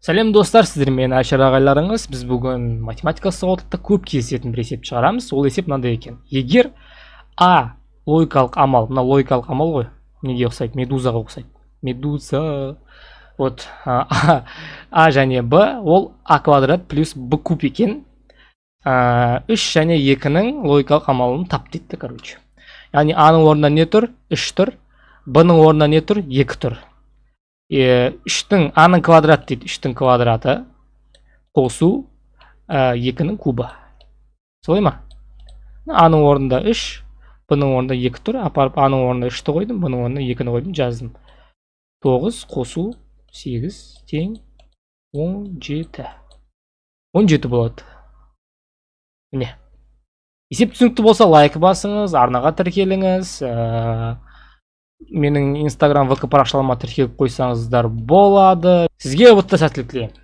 Сәлем достар, сіздермен Айшар ағайларыңыз. Біз бүгін математика сауатында көп кездесетін бір есеп шығарамыз. Ол есеп мынандай екен. Егер А логикалық амал, мына логикалық амал ғой, неге ұқсайды? Медузаға ұқсайды. Медуза. Вот А және Б ол А квадрат плюс Б куб екен. 3 және 2-нің логикалық амалын тап дейді, короче. Яғни А-ның орнында не тұр? 3 тұр. Б-ның орнында не тұр? 2 тұр. 3-тің А-ның квадрат дейді. 3-тің квадраты қосу 2-нің кубы. Солай ма? А-ның орнында 3, Б-ның орнында 2 тұр. Апарып А-ның орнында 3-ті қойдым, Б-ның орнында 2-ні қойдым, жаздым. 9 қосу 8 тең 17. 17 болады. Міне. Есеп түсінікті болса лайк басыңыз, арнаға тіркеліңіз. Менің Instagram, ВК парақшаларыма тіркеліп қойсаңыздар болады. Сізге ұбытты сәттілік тілеймін.